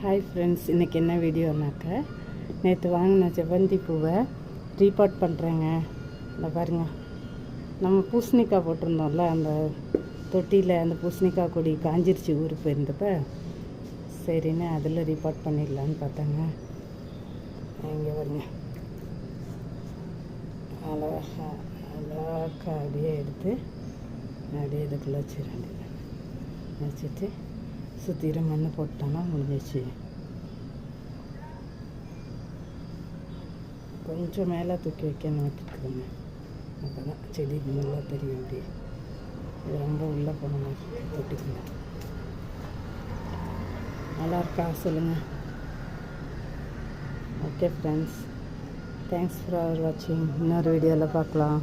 Hi friends, இன்றைக்கி என்ன வீடியோனாக்க நேற்று வாங்கின செவ்வந்தி பூவை ரீபாட் பண்ணுறேங்க. இந்த பாருங்கள், நம்ம பூசணிக்காய் போட்டிருந்தோம்ல அந்த தொட்டியில், அந்த பூசணிக்காய் கொடி காஞ்சிருச்சு ஊருக்கு போயிருந்தப்ப. சரின்னு அதில் ரீபாட் பண்ணிடலான்னு பார்த்தாங்க. இங்கே பாருங்க, அழகாக அப்படியே எடுத்து அப்படியே இதுக்குள்ளே வச்சிட வேண்டியது. வச்சுட்டு சுற்றிலும் மண் போட்டோன்னா முடிஞ்சிச்சு. கொஞ்சம் மேலே தூக்கி வைக்கணும் வச்சுக்கோங்க, அப்போ தான் செடி நல்லா தெரியும். அப்படி இது ரொம்ப உள்ளே போன மாதிரி தொட்டிக்குங்க. நல்லா இருக்கா சொல்லுங்கள். ஓகே ஃப்ரெண்ட்ஸ், தேங்க்ஸ் ஃபார் வாட்சிங். இன்னொரு வீடியோவில் பார்க்கலாம்.